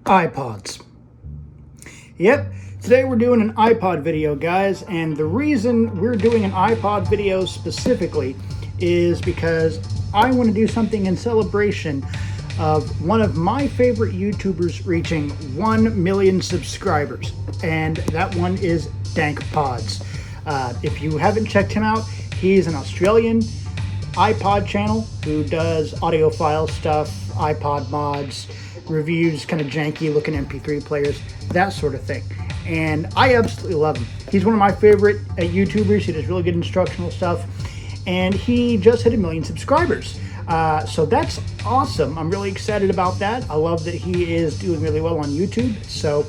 iPods. Yep, today we're doing an iPod video, guys, and the reason we're doing an iPod video specifically is because I want to do something in celebration of one of my favorite YouTubers reaching 1 million subscribers, and that one is dankpods. If you haven't checked him out, he's an Australian iPod channel who does audiophile stuff, iPod mods, reviews, kind of janky looking MP3 players, that sort of thing. And I absolutely love him. He's one of my favorite YouTubers. He does really good instructional stuff. And he just hit 1 million subscribers. So that's awesome. I'm really excited about that. I love that he is doing really well on YouTube. So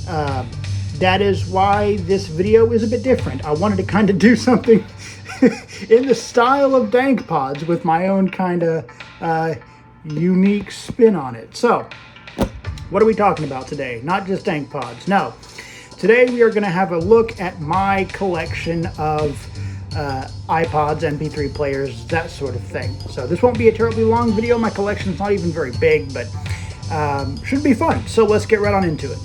that is why this video is a bit different. I wanted to kind of do something in the style of dankpods with my own kind of unique spin on it. So what are we talking about today? Not just dankpods. No. Today we are going to have a look at my collection of iPods, MP3 players, that sort of thing. So this won't be a terribly long video. My collection's not even very big, but should be fun. So let's get right on into it.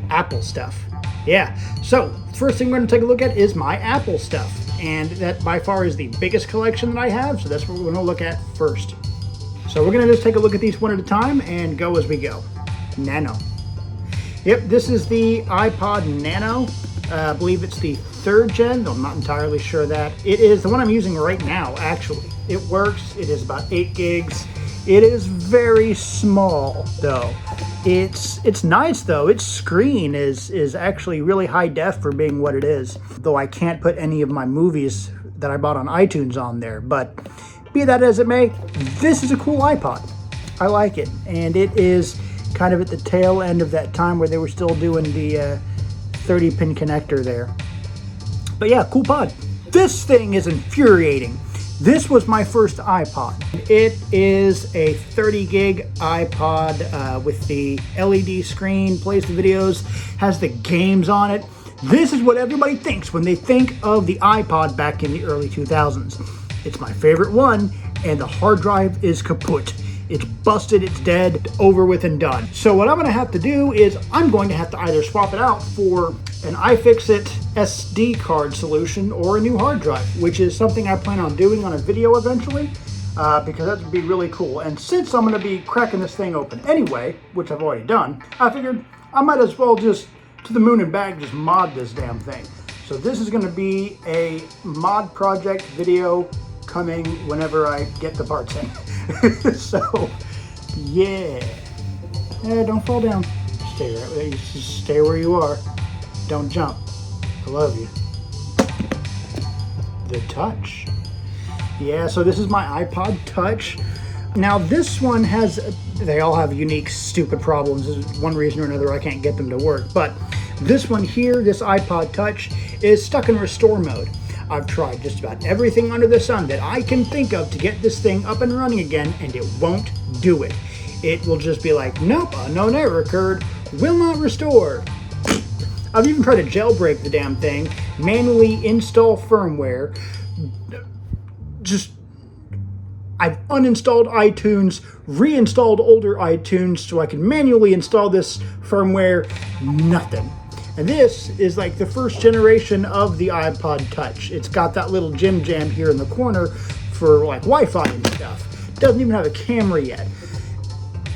Apple stuff. Yeah. So first thing we're going to take a look at is my Apple stuff. And that by far is the biggest collection that I have. So that's what we're going to look at first. So we're going to just take a look at these one at a time and go as we go. Nano. Yep, this is the iPod Nano. I believe it's the 3rd gen, though I'm not entirely sure that. It is the one I'm using right now, actually. It works. It is about 8 gigs. It is very small, though. It's nice, though. Its screen is actually really high def for being what it is, though I can't put any of my movies that I bought on iTunes on there. But be that as it may, this is a cool iPod. I like it, and it is kind of at the tail end of that time where they were still doing the 30-pin connector there. But yeah, cool pod. This thing is infuriating. This was my first iPod. It is a 30 gig iPod with the LED screen, plays the videos, has the games on it. This is what everybody thinks when they think of the iPod back in the early 2000s. It's my favorite one, and the hard drive is kaput. It's busted, it's dead, over with and done. So what I'm gonna have to do is I'm going to have to either swap it out for an iFixit SD card solution or a new hard drive, which is something I plan on doing on a video eventually, because that would be really cool. And since I'm gonna be cracking this thing open anyway, which I've already done, I figured I might as well just, to the moon and back, just mod this damn thing. So this is gonna be a mod project video coming whenever I get the parts in. So, yeah. Don't fall down. Stay right there. Just stay where you are. Don't jump. I love you. The Touch. Yeah, so this is my iPod Touch. Now this one has, they all have unique stupid problems. There's one reason or another I can't get them to work. But this one here, this iPod Touch, is stuck in restore mode. I've tried just about everything under the sun that I can think of to get this thing up and running again, and it won't do it. It will just be like, nope, unknown error occurred, will not restore. I've even tried to jailbreak the damn thing, manually install firmware. I've uninstalled iTunes, reinstalled older iTunes so I can manually install this firmware, nothing. And this is like the first generation of the iPod Touch. It's got that little Jim Jam here in the corner for like Wi-Fi and stuff. Doesn't even have a camera yet.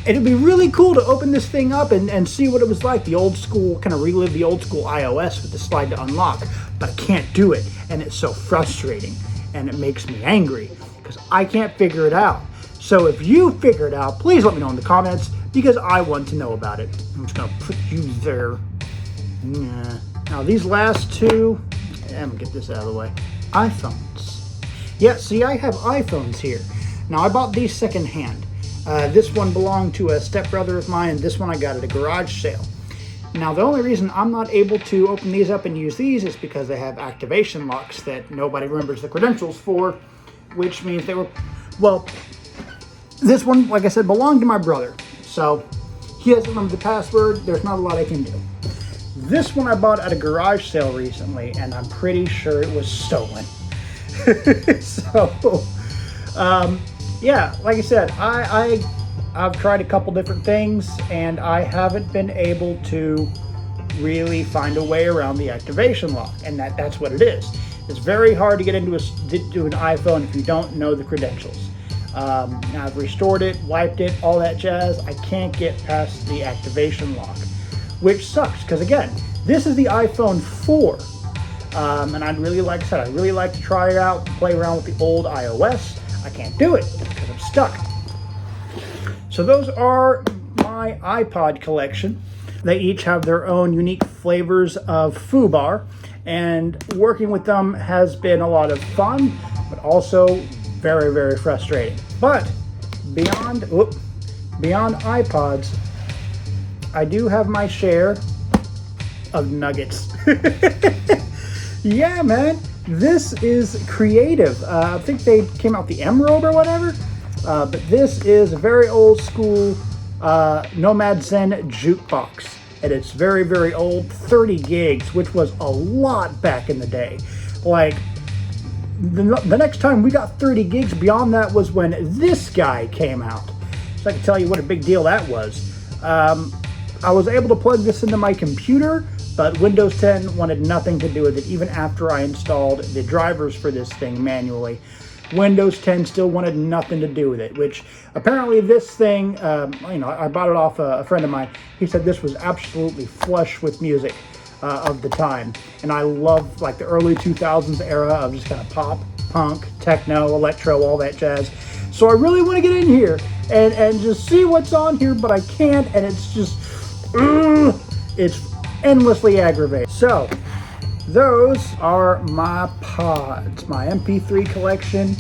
And it'd be really cool to open this thing up and see what it was like, the old school, kind of relive the old school iOS with the slide to unlock. But I can't do it, and it's so frustrating, and it makes me angry because I can't figure it out. So if you figure it out, please let me know in the comments because I want to know about it. I'm just gonna put you there. Yeah. Now these last two, I'm gonna get this out of the way. iPhones. Yeah, see, I have iPhones here. Now I bought these secondhand. This one belonged to a stepbrother of mine, and this one I got at a garage sale. Now the only reason I'm not able to open these up and use these is because they have activation locks that nobody remembers the credentials for, which means they were, well, this one, like I said, belonged to my brother. So he doesn't remember the password. There's not a lot I can do. This one I bought at a garage sale recently, and I'm pretty sure it was stolen. So, yeah, like I said, I I've tried a couple different things and I haven't been able to really find a way around the activation lock, and that's what it is. It's very hard to get into an iPhone if you don't know the credentials. I've restored it, wiped it, all that jazz. I can't get past the activation lock, which sucks because again, this is the iPhone 4. And I'd really like, I said, I'd really like to try it out, play around with the old iOS. I can't do it because I'm stuck. So those are my iPod collection. They each have their own unique flavors of FUBAR, and working with them has been a lot of fun, but also very, very frustrating. But beyond iPods, I do have my share of nuggets. Yeah, man, this is creative. I think they came out the Emerald or whatever, but this is a very old school Nomad Zen Jukebox. And it's very, very old, 30 gigs, which was a lot back in the day. Like, the next time we got 30 gigs beyond that was when this guy came out. So I can tell you what a big deal that was. I was able to plug this into my computer, but Windows 10 wanted nothing to do with it, even after I installed the drivers for this thing manually. Windows 10 still wanted nothing to do with it, which apparently this thing, I bought it off a friend of mine. He said this was absolutely flush with music of the time. And I love like the early 2000s era of just kind of pop, punk, techno, electro, all that jazz. So I really want to get in here and just see what's on here, but I can't, and it's just, it's endlessly aggravating. So those are my pods, my MP3 collection.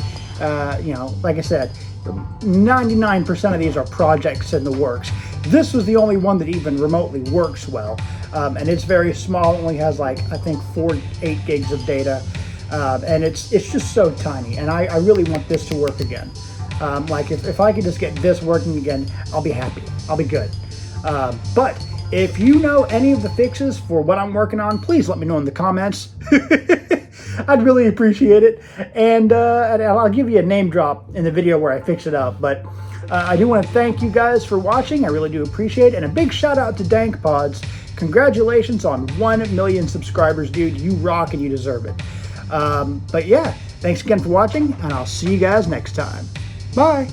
Like I said, 99% of these are projects in the works. This was the only one that even remotely works well. And it's very small, it only has like, I think 8 gigs of data. And it's just so tiny. And I really want this to work again. Like if I could just get this working again, I'll be happy, I'll be good. But if you know any of the fixes for what I'm working on, please let me know in the comments. I'd really appreciate it. And I'll give you a name drop in the video where I fix it up. But I do want to thank you guys for watching. I really do appreciate it. And a big shout out to dankpods. Congratulations on 1 million subscribers, dude. You rock and you deserve it. But yeah, thanks again for watching, and I'll see you guys next time. Bye.